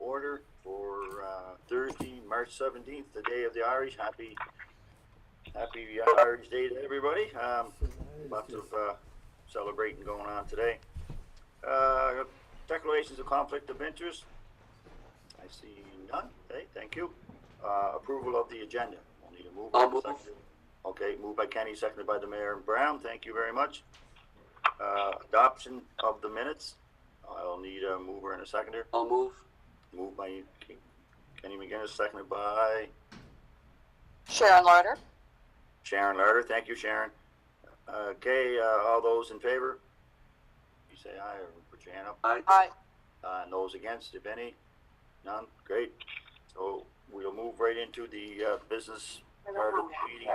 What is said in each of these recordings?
order for Thursday, March 17th, the Day of the Irish. Happy Irish Day to everybody. Lots of celebrating going on today. Declarations of conflict of interest. I see none. Okay, thank you. Approval of the agenda. We'll need a move. I'll move. Okay, moved by Kenny, seconded by the Mayor and Brown. Thank you very much. Adoption of the minutes. I'll need a mover and a seconder. I'll move. Moved by Kenny McGinnis, seconded by Sharon Larder. Sharon Larder. Thank you, Sharon. Okay, all those in favor? You say aye or put your hand up. Aye. Aye. And those against, if any? None? Great. So we'll move right into the business part of the meeting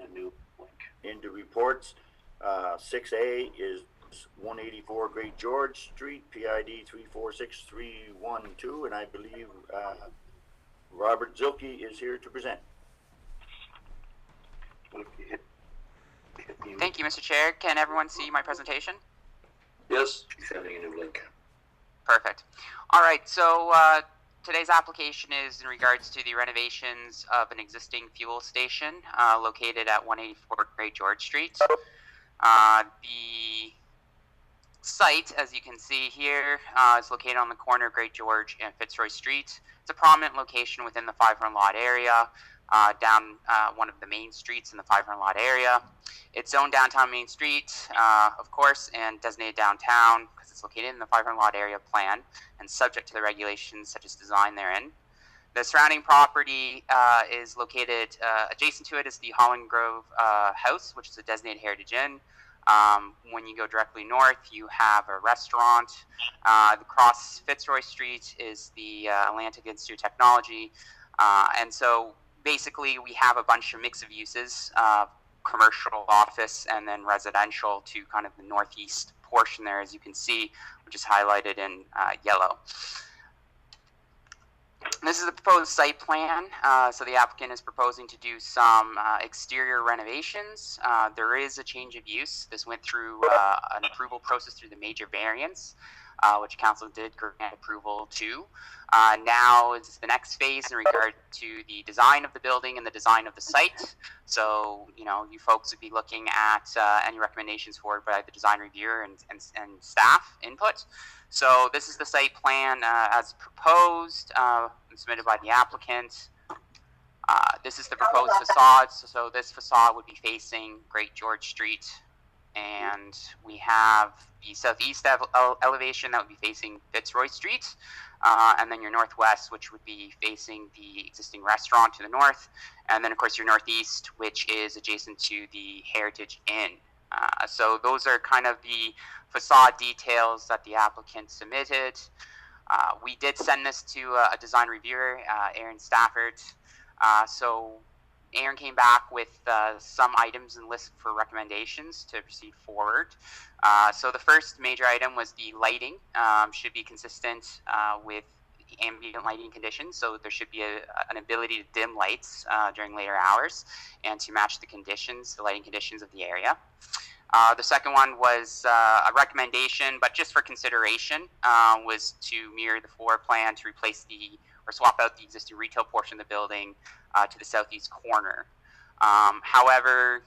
and into reports. 6A is 184 Great George Street, PID 346312, and I believe Robert Zilke is here to present. Thank you, Mr. Chair. Can everyone see my presentation? Yes. Sending a new link. Perfect. All right, so today's application is in regards to the renovations of an existing fuel station located at 184 Great George Street. The site, as you can see here, is located on the corner of Great George and Fitzroy Street. It's a prominent location within the 500 lot area, down one of the main streets in the 500 lot area. It's zoned downtown Main Street, of course, and designated downtown because it's located in the 500 lot area plan and subject to the regulations such as design therein. The surrounding property is located adjacent to it is the Holland Grove House, which is a designated heritage inn. When you go directly north, you have a restaurant. Across Fitzroy Street is the Atlantic Institute of Technology. And so basically we have a bunch of mix of uses, commercial, office, and then residential to kind of the northeast portion there, as you can see, which is highlighted in yellow. This is the proposed site plan. So the applicant is proposing to do some exterior renovations. There is a change of use. This went through an approval process through the major variance, which council did grant approval to. Now is the next phase in regard to the design of the building and the design of the site. So, you know, you folks would be looking at any recommendations forward by the design reviewer and staff input. So this is the site plan as proposed and submitted by the applicant. This is the proposed facade. So this facade would be facing Great George Street. And we have the southeast elevation that would be facing Fitzroy Street. And then your northwest, which would be facing the existing restaurant to the north. And then, of course, your northeast, which is adjacent to the Heritage Inn. So those are kind of the facade details that the applicant submitted. We did send this to a design reviewer, Aaron Stafford. So Aaron came back with some items and lists for recommendations to proceed forward. So the first major item was the lighting should be consistent with the ambient lighting conditions. So there should be an ability to dim lights during later hours and to match the conditions, the lighting conditions of the area. The second one was a recommendation, but just for consideration, was to mirror the floor plan to replace or swap out the existing retail portion of the building to the southeast corner. However,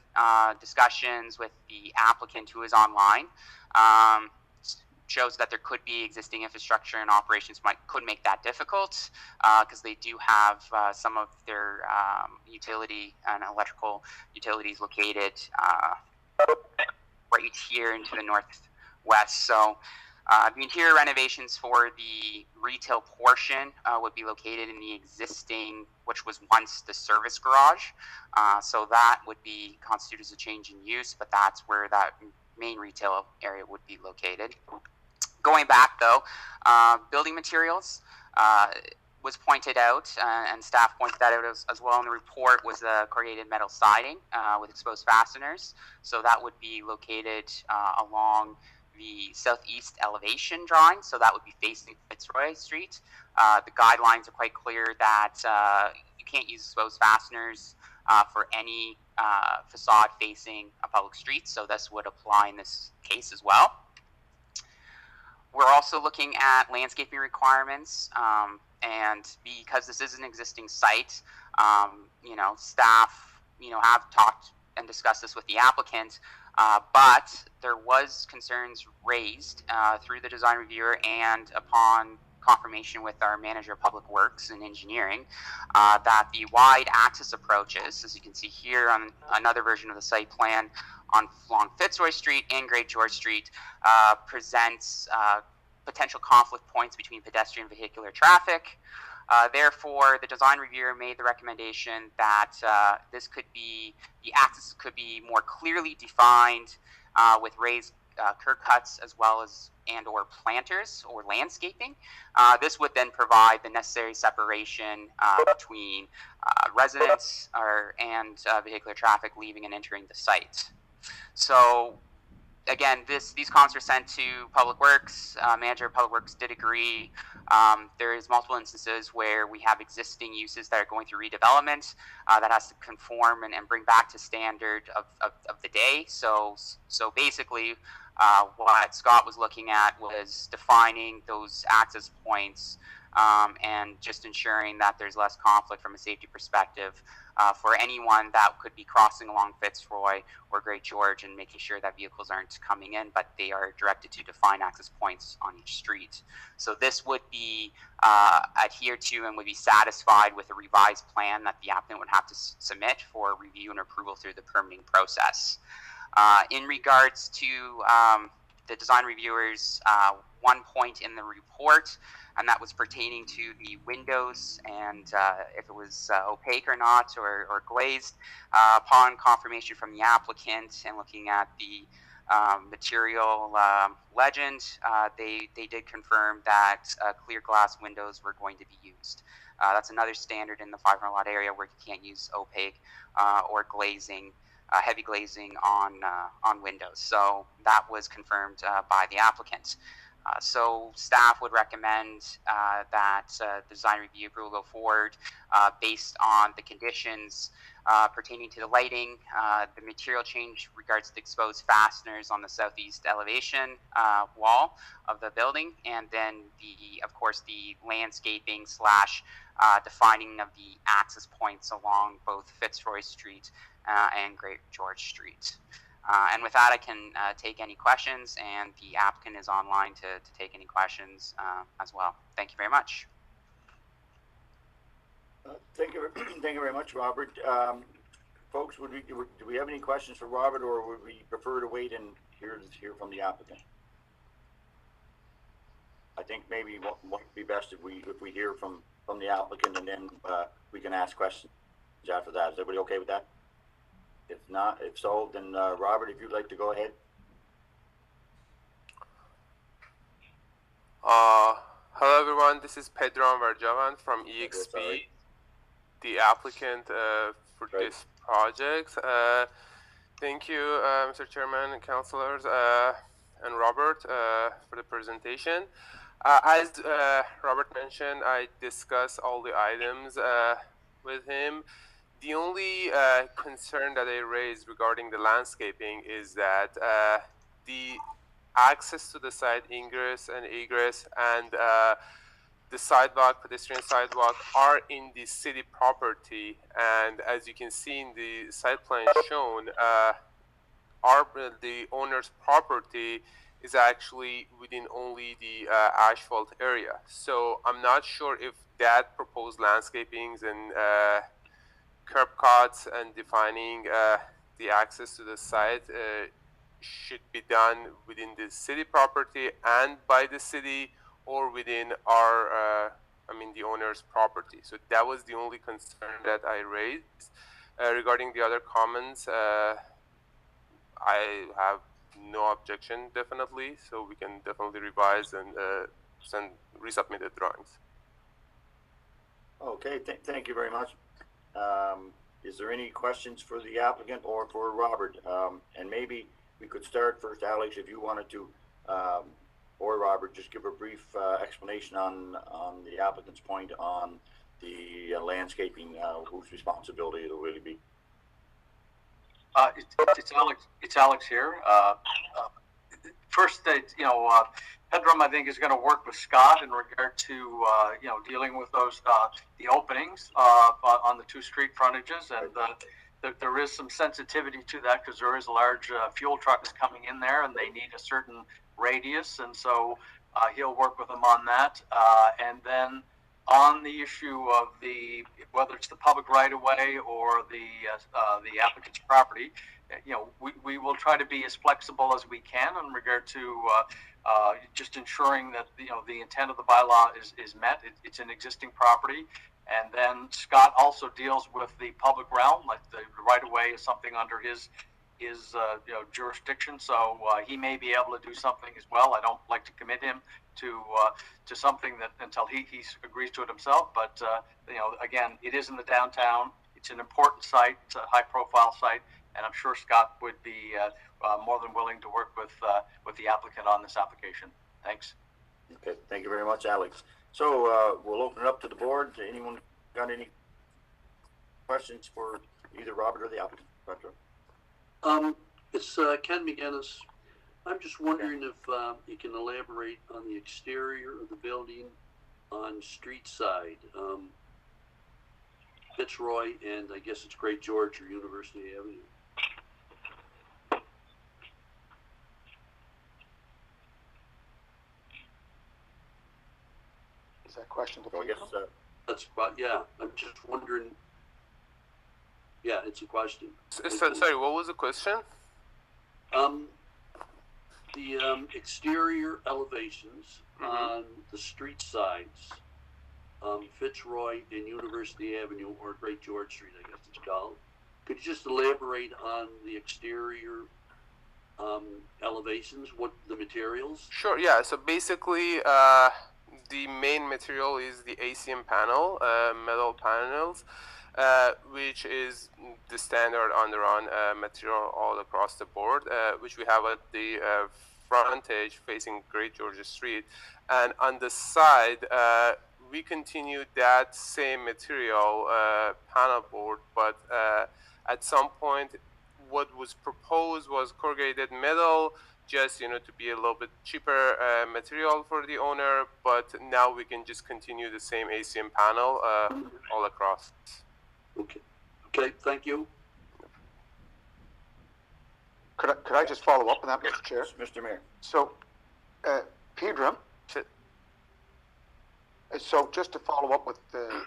discussions with the applicant who is online shows that there could be existing infrastructure and operations could make that difficult because they do have some of their utility and electrical utilities located right here into the northwest. So the interior renovations for the retail portion would be located in the existing, which was once the service garage. So that would be constituted as a change in use, but that's where that main retail area would be located. Going back though, building materials was pointed out, and staff pointed that out as well in the report, was the corrugated metal siding with exposed fasteners. So that would be located along the southeast elevation drawing, so that would be facing Fitzroy Street. The guidelines are quite clear that you can't use exposed fasteners for any facade facing a public street, so this would apply in this case as well. We're also looking at landscaping requirements And because this is an existing site, staff, have talked and discussed this with the applicant, but there was concerns raised through the design reviewer and upon confirmation with our manager of public works and engineering, that the wide access approaches, as you can see here on another version of the site plan, along Fitzroy Street and Great George Street, presents potential conflict points between pedestrian and vehicular traffic. Therefore, the design reviewer made the recommendation that the access could be more clearly defined with raised curb cuts as well as or planters or landscaping. This would then provide the necessary separation between residents and vehicular traffic leaving and entering the site. So again, these comments were sent to Public Works. Manager of Public Works did agree. There is multiple instances where we have existing uses that are going through redevelopment that has to conform and bring back to standard of the day. So basically, what Scott was looking at was defining those access points and just ensuring that there's less conflict from a safety perspective for anyone that could be crossing along Fitzroy or Great George, and making sure that vehicles aren't coming in, but they are directed to define access points on each street. So this would be adhered to and would be satisfied with a revised plan that the applicant would have to submit for review and approval through the permitting process. In regards to the design reviewers, one point in the report, and that was pertaining to the windows and if it was opaque or not, or glazed. Upon confirmation from the applicant and looking at the material legend, they did confirm that clear glass windows were going to be used. That's another standard in the 500 lot area where you can't use opaque or glazing, heavy glazing on windows. So that was confirmed by the applicant. So staff would recommend that the design review approval go forward based on the conditions pertaining to the lighting, the material change regards to the exposed fasteners on the southeast elevation wall of the building, and then of course the landscaping / defining of the access points along both Fitzroy Street and Great George Street. And with that, I can take any questions, and the applicant is online to take any questions as well. Thank you very much. Thank you very much, Robert. Folks, do we have any questions for Robert, or would we prefer to wait and hear from the applicant? I think maybe what might be best if we hear from the applicant, and then we can ask questions after that. Is everybody okay with that? If so, then Robert, if you'd like to go ahead. Hello everyone, this is Pedro Varjavan from EXP, the applicant for this project. Thank you, Mr. Chairman and councilors, and Robert for the presentation. As Robert mentioned, I discussed all the items with him. The only concern that I raised regarding the landscaping is that the access to the site, ingress and egress, and the sidewalk, pedestrian sidewalk, are in the city property. And as you can see in the site plan shown, the owner's property is actually within only the asphalt area. So I'm not sure if that proposed landscapings and curb cuts and defining the access to the site should be done within the city property and by the city, or within our, the owner's property. So that was the only concern that I raised. Regarding the other comments, I have no objection, definitely. So we can definitely revise and resubmit the drawings. Okay, thank you very much. Is there any questions for the applicant or for Robert? And maybe we could start first, Alex, if you wanted to, or Robert, just give a brief explanation on the applicant's point on the landscaping, whose responsibility it'll really be. It's Alex here. First, Pedram, I think, is going to work with Scott in regard to, dealing with those, the openings on the two street frontages. And there is some sensitivity to that because there is large fuel trucks coming in there and they need a certain radius. And so he'll work with them on that. And then on the issue of whether it's the public right of way or the applicant's property, we will try to be as flexible as we can in regard to just ensuring that the intent of the bylaw is met. It's an existing property, and then Scott also deals with the public realm, like the right of way is something under his jurisdiction. So he may be able to do something as well. I don't like to commit him to something that until he agrees to it himself. But again, it is in the downtown. It's an important site. It's a high-profile site, and I'm sure Scott would be more than willing to work with the applicant on this application. Thanks. Okay, thank you very much, Alex. So we'll open it up to the board. Anyone got any questions for either Robert or the applicant? It's Ken McGinnis. I'm just wondering if you can elaborate on the exterior of the building on street side, Fitzroy, and I guess it's Great George or University Avenue. Is that question to So I guess That's yeah. I'm just wondering. Yeah, it's a question. Sorry, what was the question? The exterior elevations on the street sides, Fitzroy and University Avenue, or Great George Street, I guess it's called. Could you just elaborate on the exterior elevations, what the materials? Sure, yeah. So basically, the main material is the ACM panel, metal panels, which is the standard underrun material all across the board, which we have at the frontage facing Great George Street. And on the side, we continue that same material, panel board, but at some point, what was proposed was corrugated metal, just to be a little bit cheaper material for the owner, but now we can just continue the same ACM panel all across. Okay, thank you. Could I just follow up on that, Mr. Chair? Mr. Mayor. So, Pedram, so just to follow up with the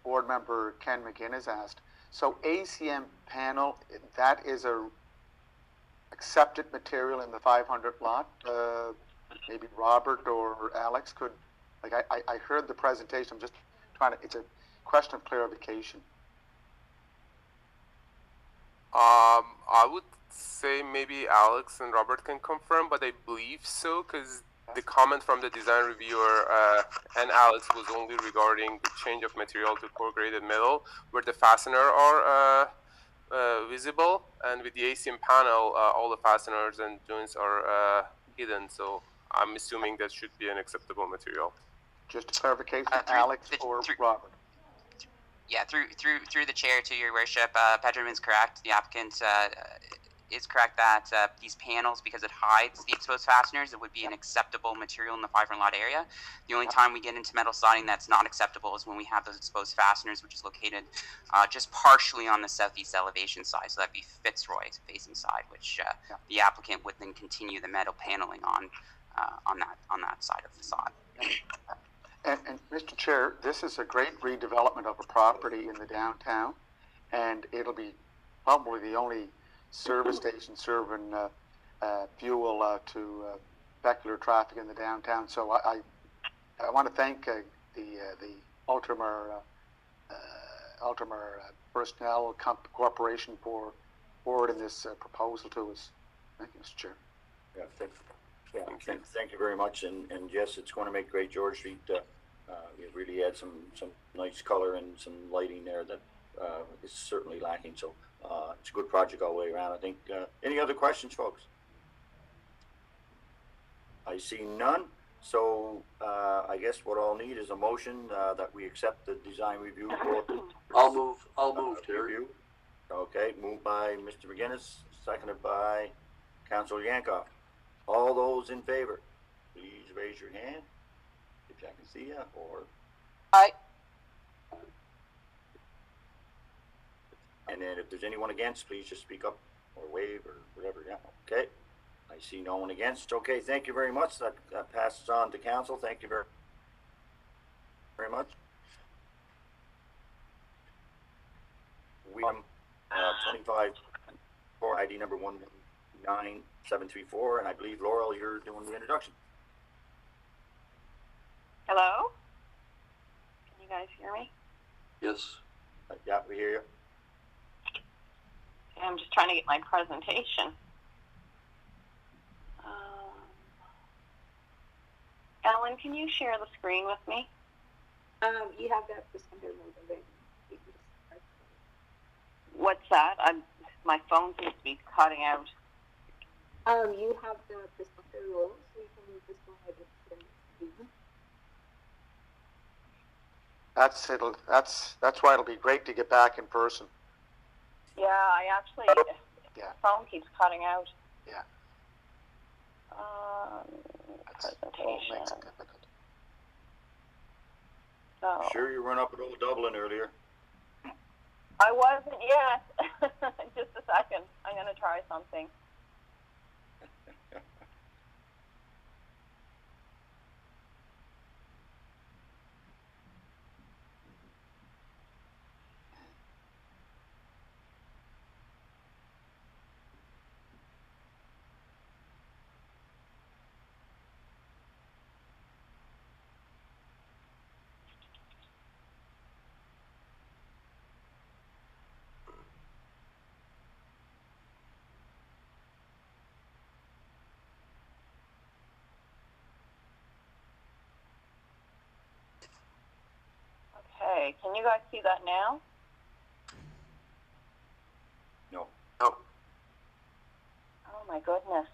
board member Ken McGinnis asked, so ACM panel, that is a accepted material in the 500 lot. Maybe Robert or Alex could, I heard the presentation. I'm just trying to. It's a question of clarification. I would say maybe Alex and Robert can confirm, but I believe so, because the comment from the design reviewer and Alex was only regarding the change of material to corrugated metal, where the fastener are visible, and with the ACM panel, all the fasteners and joints are hidden. So I'm assuming that should be an acceptable material. Just a clarification, Alex or Robert. Yeah, through the chair to your worship, Pedram is correct. The applicant is correct that these panels, because it hides the exposed fasteners, it would be an acceptable material in the 500 lot area. The only time we get into metal siding that's not acceptable is when we have those exposed fasteners, which is located just partially on the southeast elevation side. So that'd be Fitzroy facing side, which the applicant would then continue the metal paneling on that side of the facade. And Mr. Chair, this is a great redevelopment of a property in the downtown, and it'll be probably the only service station serving fuel to vehicular traffic in the downtown. So I want to thank the Ultramar Personnel Corporation for forwarding this proposal to us. Thank you, Mr. Chair. Yeah, thank you very much. And yes, it's going to make Great George Street. It really adds some nice color and some lighting there that is certainly lacking. So it's a good project all the way around, I think. Any other questions, folks? I see none. So I guess what I'll need is a motion that we accept the design review report. I'll move, Terry. Review. Okay, moved by Mr. McGinnis, seconded by Councilor Yankoff. All those in favor? please raise your hand if I can see you, or, Aye. and then if there's anyone against, please just speak up or wave or whatever. Yeah, okay. I see no one against. Okay, thank you very much. That passes on to council. Thank you very much. We 25 for ID number 19734, and I believe Laurel, you're doing the introduction. Hello? Can you guys hear me? Yes. Yeah, we hear you. I'm just trying to get my presentation. Ellen, can you share the screen with me? You have that presenter mode already. What's that? My phone seems to be cutting out. You have the presenter role, so you can just go ahead and share the screen. That's why it'll be great to get back in person. Yeah, I actually, Yeah. the phone keeps cutting out. Yeah. Presentation. Makes it difficult. So, Sure, you run up at Old Dublin earlier. I wasn't yet. Just a second. I'm going to try something. Okay, can you guys see that now? No. Oh my goodness.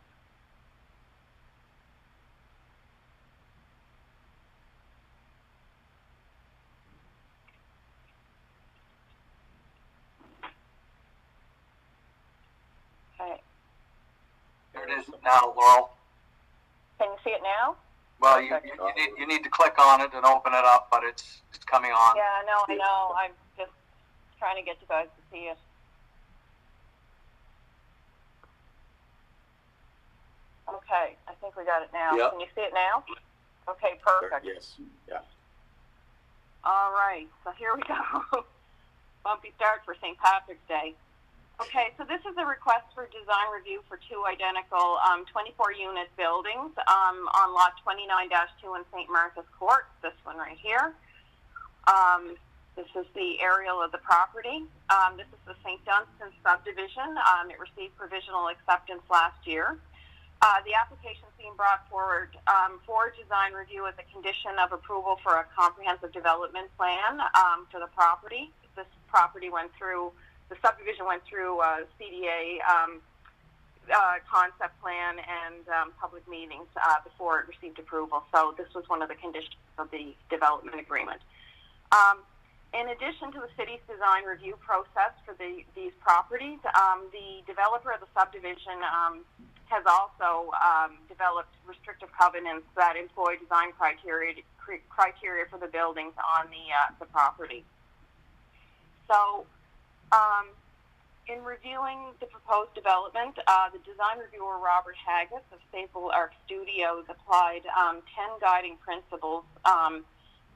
Okay, There it is now, Laurel. can you see it now? Well, you need to click on it and open it up, but it's coming on. Yeah, no, I know. I'm just trying to get you guys to see it. Okay, I think we got it now. Yep. Can you see it now? Okay, perfect. Yes. Yeah. All right, so here we go. Bumpy start for St. Patrick's Day. Okay, so this is a request for design review for two identical 24-unit buildings on lot 29-2 in St. Martha's Court, this one right here. This is the aerial of the property. This is the St. Dunstan subdivision. It received provisional acceptance last year. The application is being brought forward for design review as a condition of approval for a comprehensive development plan for the property. This property went through, the subdivision went through CDA concept plan and public meetings before it received approval. So this was one of the conditions of the development agreement. In addition to the city's design review process for these properties, the developer of the subdivision has also developed restrictive covenants that employ design criteria for the buildings on the property. So, in reviewing the proposed development, the design reviewer Robert Haggis of Staple Arc Studios applied 10 guiding principles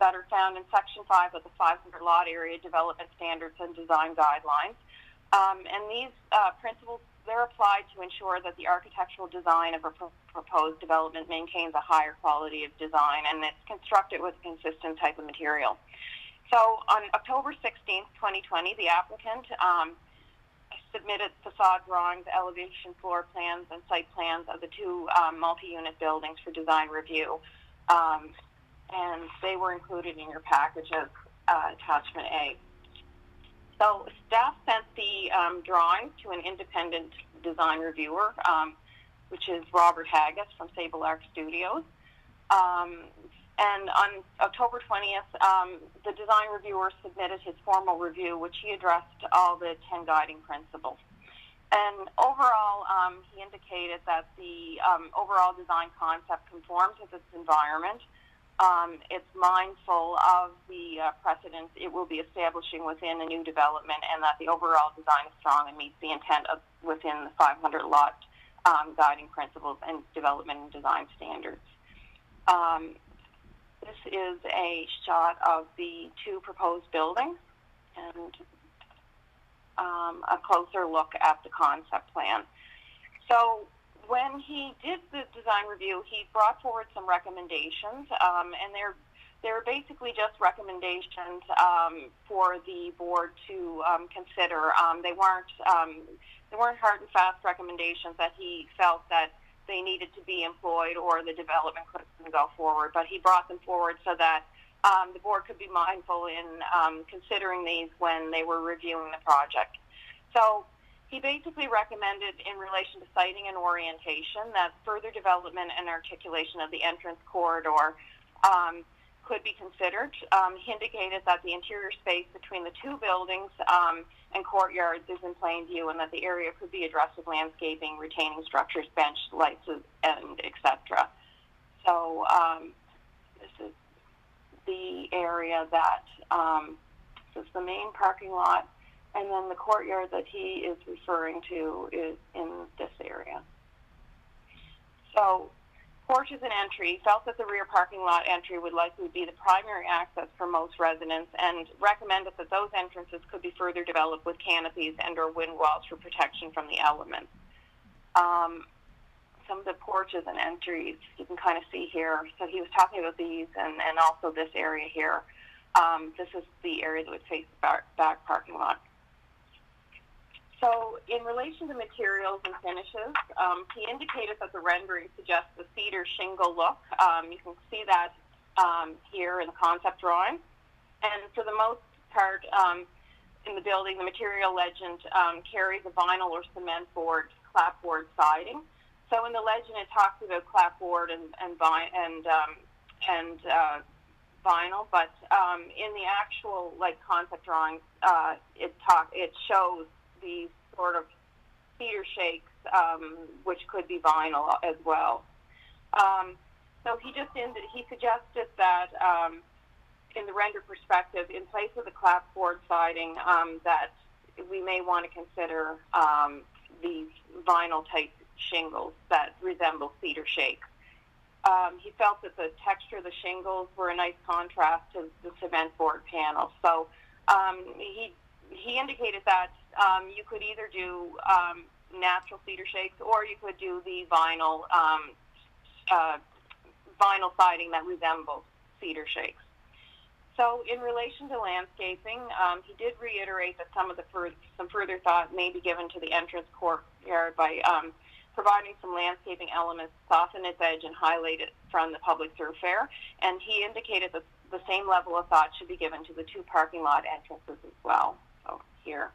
that are found in Section 5 of the 500 lot area development standards and design guidelines. And these principles, they're applied to ensure that the architectural design of a proposed development maintains a higher quality of design and it's constructed with a consistent type of material. So on October 16th, 2020, the applicant submitted facade drawings, elevation floor plans, and site plans of the two multi-unit buildings for design review. And they were included in your package as attachment A. So staff sent the drawings to an independent design reviewer, which is Robert Haggis from Sable Arc Studios. And on October 20th, the design reviewer submitted his formal review, which he addressed all the 10 guiding principles. And overall, he indicated that the overall design concept conforms with its environment. It's mindful of the precedent it will be establishing within a new development, and that the overall design is strong and meets the intent of within the 500 lot guiding principles and development and design standards. This is a shot of the two proposed buildings and a closer look at the concept plan. So when he did the design review, he brought forward some recommendations, and they're basically just recommendations for the board to consider. They weren't hard and fast recommendations that he felt that they needed to be employed or the development couldn't go forward, but he brought them forward so that the board could be mindful in considering these when they were reviewing the project. So he basically recommended, in relation to siting and orientation, that further development and articulation of the entrance corridor could be considered. He indicated that the interior space between the two buildings and courtyards is in plain view, and that the area could be addressed with landscaping, retaining structures, bench lights, and etc. So this is the area that this is the main parking lot, and then the courtyard that he is referring to is in this area. So porches and entry, felt that the rear parking lot entry would likely be the primary access for most residents, and recommended that those entrances could be further developed with canopies and or wind walls for protection from the elements. Some of the porches and entries you can kind of see here. So he was talking about these and also this area here. This is the area that would face the back parking lot. So in relation to materials and finishes, he indicated that the rendering suggests a cedar shingle look. You can see that here in the concept drawing. And for the most part, in the building, the material legend carries a vinyl or cement board, clapboard siding. So in the legend, it talks about clapboard and vinyl, but in the actual concept drawing, it shows these sort of cedar shakes, which could be vinyl as well. So he suggested that in the render perspective, in place of the clapboard siding, that we may want to consider these vinyl type shingles that resemble cedar shakes. He felt that the texture of the shingles were a nice contrast to the cement board panels. So he indicated that you could either do natural cedar shakes, or you could do the vinyl siding that resembles cedar shakes. So in relation to landscaping, he did reiterate that some further thought may be given to the entrance courtyard by providing some landscaping elements to soften its edge and highlight it from the public thoroughfare. And he indicated that the same level of thought should be given to the two parking lot entrances as well. So here.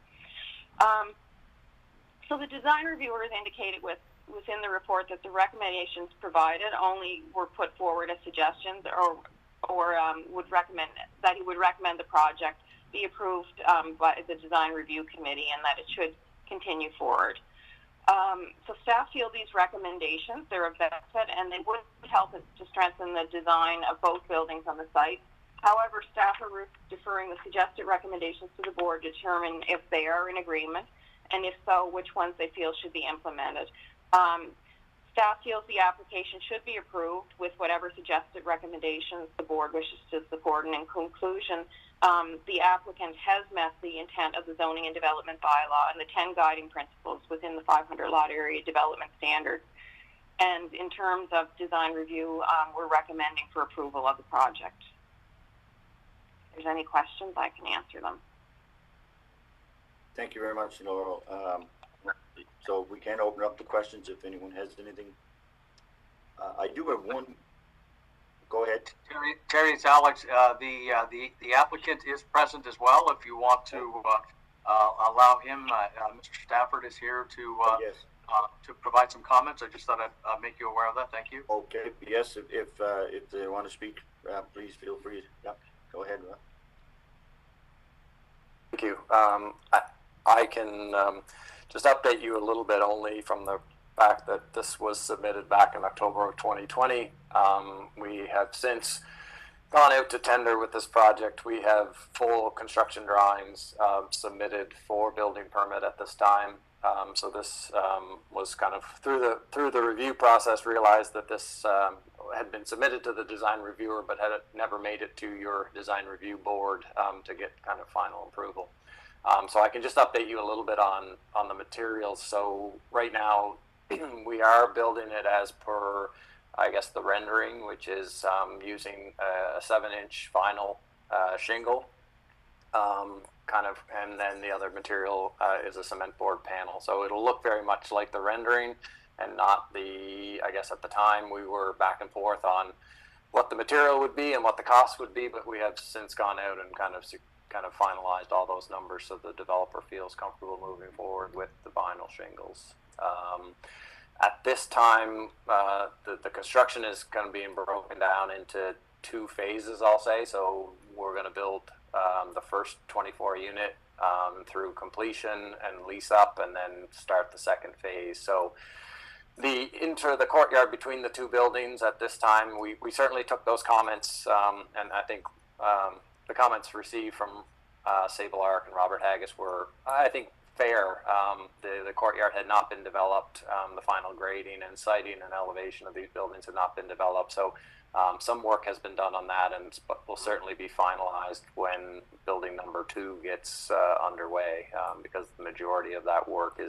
So the design reviewers indicated within the report that the recommendations provided only were put forward as suggestions, or would recommend that he would recommend the project be approved by the design review committee, and that it should continue forward. So staff feel these recommendations, they're a benefit, and they would help to strengthen the design of both buildings on the site. However, staff are deferring the suggested recommendations to the board to determine if they are in agreement, and if so, which ones they feel should be implemented. Staff feels the application should be approved with whatever suggested recommendations the board wishes to support. And in conclusion, the applicant has met the intent of the zoning and development bylaw and the 10 guiding principles within the 500 lot area development standards. And in terms of design review, we're recommending for approval of the project. If there's any questions, I can answer them. Thank you very much, Laurel. So we can open up the questions if anyone has anything. I do have one. Go ahead. Terry, it's Alex. The applicant is present as well. If you want to allow him, Mr. Stafford is here to yes. To provide some comments. I just thought I'd make you aware of that. Thank you. Okay. Yes. If they want to speak, please feel free. Yeah. Go ahead. Thank you. I can just update you a little bit only from the fact that this was submitted back in October of 2020. We have since gone out to tender with this project. We have full construction drawings submitted for building permit at this time. So this was kind of through the review process, realized that this had been submitted to the design reviewer, but had never made it to your design review board to get kind of final approval. So I can just update you a little bit on the materials. So right now we are building it as per, I guess, the rendering, which is using a 7-inch vinyl shingle, and then the other material is a cement board panel. So it'll look very much like the rendering, and not the, I guess at the time we were back and forth on what the material would be and what the cost would be, but we have since gone out and kind of finalized all those numbers so the developer feels comfortable moving forward with the vinyl shingles. At this time, the construction is going to be broken down into 2 phases, I'll say. So we're going to build the first 24 unit through completion and lease up, and then start the second phase. So the courtyard between the 2 buildings at this time, we certainly took those comments, and I think the comments received from Sable Arc and Robert Haggis were, I think, fair. The courtyard had not been developed. The final grading and siting and elevation of these buildings had not been developed. So some work has been done on that, and will certainly be finalized when building number 2 gets underway, because the majority of that work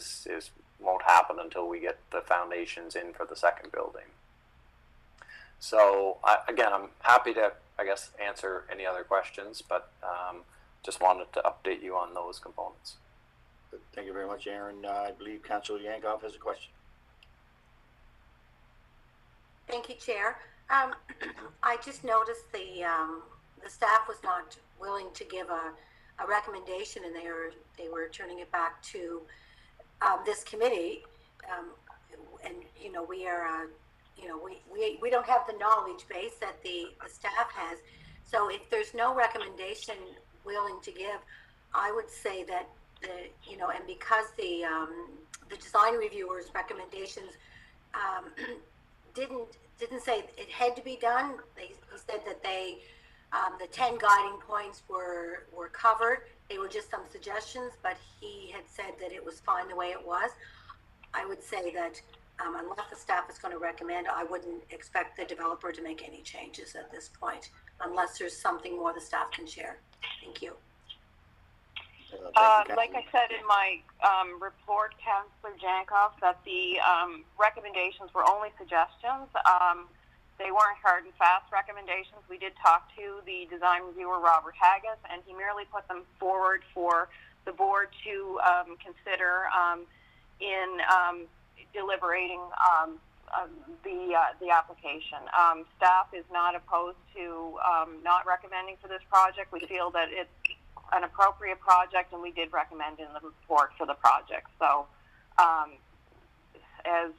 won't happen until we get the foundations in for the second building. So again, I'm happy to, I guess, answer any other questions, but just wanted to update you on those components. Thank you very much, Aaron. I believe Councillor Yankoff has a question. Thank you, Chair. I just noticed the staff was not willing to give a recommendation, and they were turning it back to this committee. And we are we don't have the knowledge base that the staff has. So if there's no recommendation willing to give, I would say that and because the design reviewer's recommendations didn't say it had to be done. He said that the 10 guiding points were covered. They were just some suggestions, but he had said that it was fine the way it was. I would say that unless the staff is going to recommend, I wouldn't expect the developer to make any changes at this point, unless there's something more the staff can share. Thank you. Like I said in my report, Councillor Jankoff, that the recommendations were only suggestions. They weren't hard and fast recommendations. We did talk to the design reviewer, Robert Haggis, and he merely put them forward for the board to consider in deliberating the application. Staff is not opposed to not recommending for this project. We feel that it's an appropriate project, and we did recommend in the report for the project. So as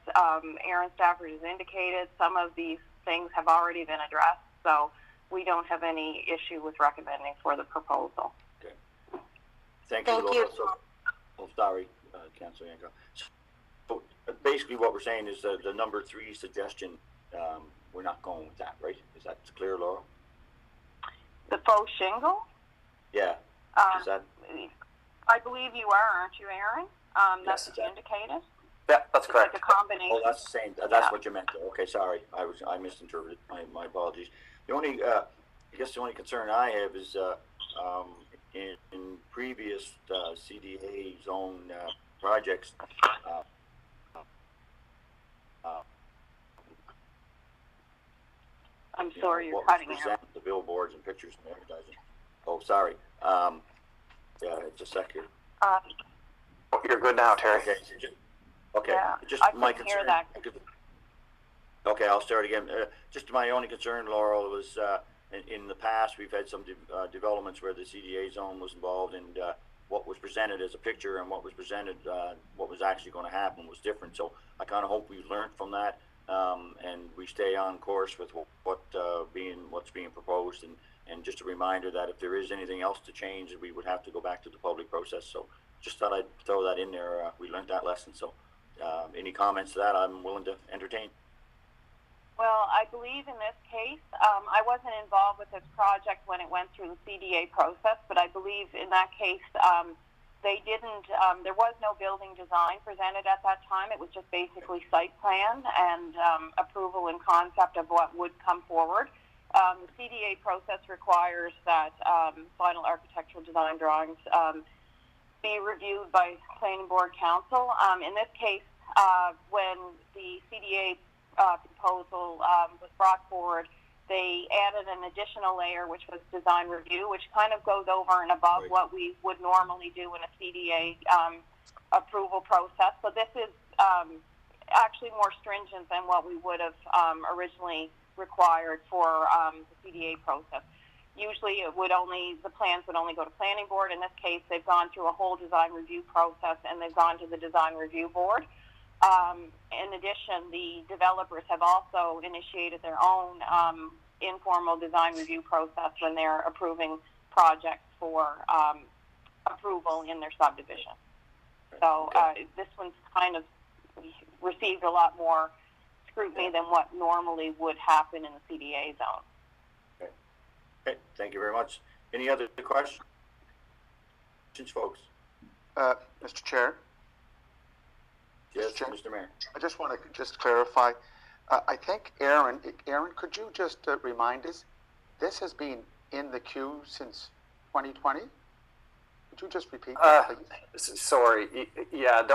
Aaron Stafford has indicated, some of these things have already been addressed, so we don't have any issue with recommending for the proposal. Okay. Thank you, Laura. So, sorry, Councillor Yankoff. So basically what we're saying is the number 3 suggestion, we're not going with that, right? Is that clear, Laura? The faux shingle? Yeah. Is that? I believe you are, aren't you, Aaron? That's Yes. what you indicated? Yeah, that's It's correct. like a combination. Oh, that's the same. That's what you meant. Okay, sorry. I misinterpreted. My apologies. The only, I guess the only concern I have is in previous CDA zone projects, I'm sorry, you're cutting out. The billboards and pictures and advertising. Oh, sorry. Yeah, just a sec here. You're good now, Terry. Okay. Yeah, Just I my couldn't hear concern. that. Okay, I'll start again. Just my only concern, Laurel, was in the past we've had some developments where the CDA zone was involved, and what was presented as a picture and what was presented, what was actually going to happen was different. So I kind of hope we've learned from that, and we stay on course with what's being proposed. And just a reminder that if there is anything else to change, we would have to go back to the public process. So just thought I'd throw that in there. We learned that lesson. So, any comments to that? I'm willing to entertain. Well, I believe in this case, I wasn't involved with this project when it went through the CDA process, but I believe in that case, they didn't, there was no building design presented at that time. It was just basically site plan and approval and concept of what would come forward. The CDA process requires that final architectural design drawings be reviewed by Planning Board Council. In this case, when the CDA proposal was brought forward, they added an additional layer, which was design review, which kind of goes over and above what we would normally do in a CDA approval process. So this is actually more stringent than what we would have originally required for the CDA process. Usually the plans would only go to Planning Board. In this case, they've gone through a whole design review process and they've gone to the Design Review Board. In addition, the developers have also initiated their own informal design review process when they're approving projects for approval in their subdivision. So this one's kind of received a lot more scrutiny than what normally would happen in the CDA zone. Okay, thank you very much. Any other questions, folks? Mr. Chair? Yes, Mr. Mayor. I just want to clarify. I think Aaron, could you just remind us, this has been in the queue since 2020? Could you just repeat that, please? Sorry, yeah,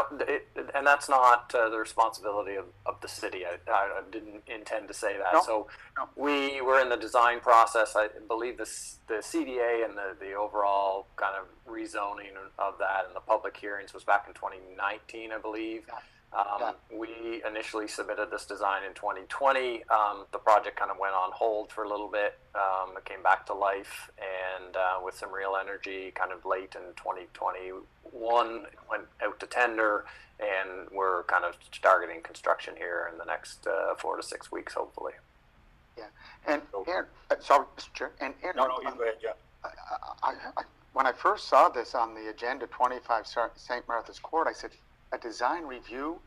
and that's not the responsibility of the city. I didn't intend to say that. No, so no. We were in the design process. I believe the CDA and the overall kind of rezoning of that and the public hearings was back in 2019, I believe. We initially submitted this design in 2020. The project kind of went on hold for a little bit. It came back to life, and with some real energy, kind of late in 2021, went out to tender, and we're kind of targeting construction here in the next 4 to 6 weeks, hopefully. Yeah, and Aaron, sorry, Mr. Chair, and Aaron, No, you go ahead, Jeff. when I first saw this on the agenda, 25 St. Martha's Court, I said, a design review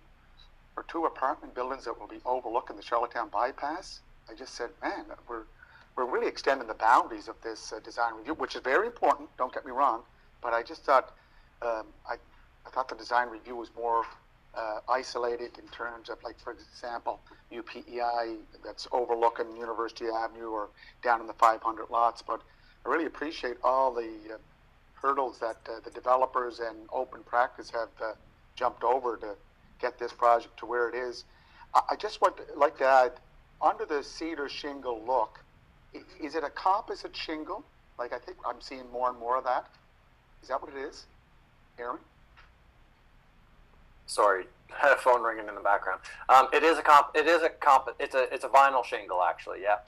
for 2 apartment buildings that will be overlooking the Charlottetown bypass. I just said, man, we're really extending the boundaries of this design review, which is very important. Don't get me wrong, but I just thought I thought the design review was more isolated in terms of, like, for example, UPEI that's overlooking University Avenue or down in the 500 lots. But I really appreciate all the hurdles that the developers and open practice have jumped over to get this project to where it is. I just would like to add, under the cedar shingle look, is it a composite shingle? Like, I think I'm seeing more and more of that. Is that what it is, Aaron? Sorry, I had a phone ringing in the background. It's a vinyl shingle, actually. Yeah.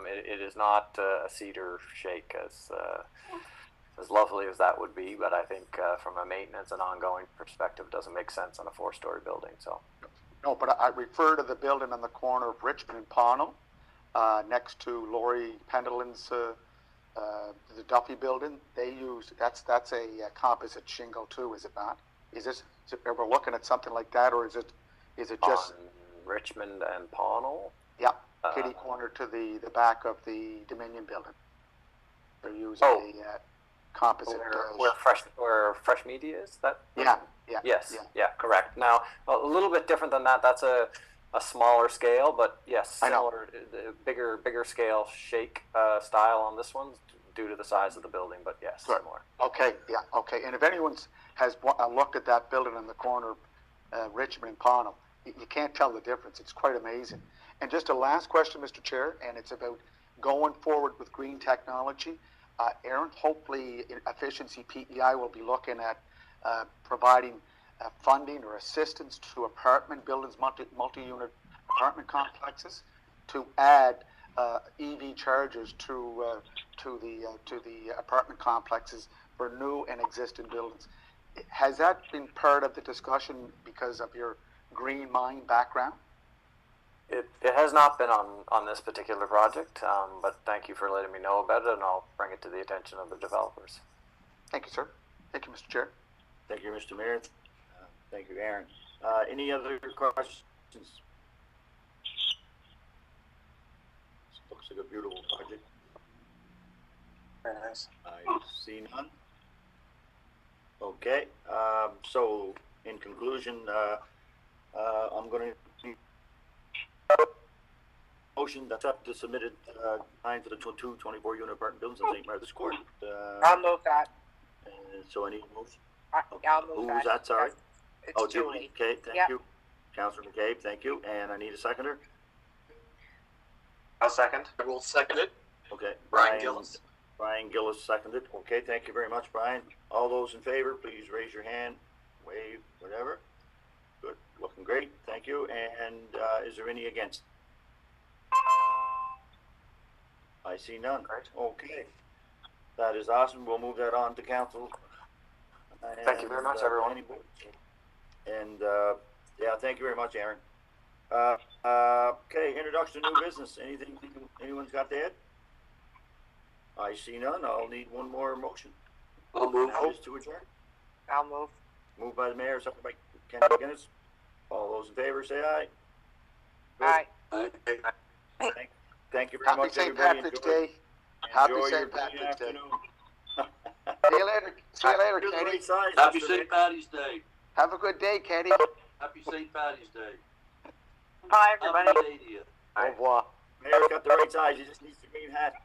It is not a cedar shake as lovely as that would be, but I think from a maintenance and ongoing perspective, it doesn't make sense on a 4-story building. So. No, but I refer to the building on the corner of Richmond and Pownell, next to Laurie Pendleton's, the Duffy building. They use that's a composite shingle too, is it not? Are we looking at something like that, or is it just on Richmond and Pownell? Yeah, kitty corner to the back of the Dominion building. They're using a composite. Where Fresh Media is? That? Yeah. Yes. Yeah. Correct. Now, a little bit different than that. That's a smaller scale, but yes, similar, bigger scale shake style on this one due to the size of the building. But yes, similar. Okay. Yeah. Okay. And if anyone has looked at that building in the corner of Richmond and Pownell, you can't tell the difference. It's quite amazing. And just a last question, Mr. Chair, and it's about going forward with green technology. Aaron, hopefully Efficiency PEI will be looking at providing funding or assistance to apartment buildings, multi-unit apartment complexes, to add EV chargers to the apartment complexes for new and existing buildings. Has that been part of the discussion because of your green mind background? It has not been on this particular project, but thank you for letting me know about it, and I'll bring it to the attention of the developers. Thank you, sir. Thank you, Mr. Chair. Thank you, Mr. Mayor. Thank you, Aaron. Any other questions? Looks like a beautiful project. Very nice. I see none. Okay, so in conclusion, I'm going to motion that's up to submitted line for the 24 unit apartment buildings in St. Martha's Court. I'll move that. So I need a motion. I'll move Who that. was that? Sorry. It's Oh, Julie. Okay, thank Yep. you. Councilor McCabe, thank you. And I need a seconder. I'll second. I will second it. Okay. Brian Gillis. Brian Gillis seconded. Okay, thank you very much, Brian. All those in favor, please raise your hand, wave, whatever. Good, looking great, thank you. And is there any against? I see none. Great. Okay. That is awesome. We'll move that on to council. Thank you very much, everyone. And yeah, thank you very much, Aaron. Okay, introduction to new business. Anything anyone's got to add? I see none. I'll need one more motion. I'll move. That is to adjourn. I'll move. Moved by the mayor, seconded by Ken McGinnis. All those in favor say aye. Aye. Thank you very Happy much, St. everybody. Patrick's Enjoy- Day. Happy enjoy your St. Patrick's Day. afternoon. See you later. See you later, You're the Katie. right size, Happy Mr. St. Nick. Patty's Day. Have a good day, Katie. Happy St. Patty's Day. Bye, everybody. Happy 80th. Au revoir. Mayor's got the right size. He just needs the green hat.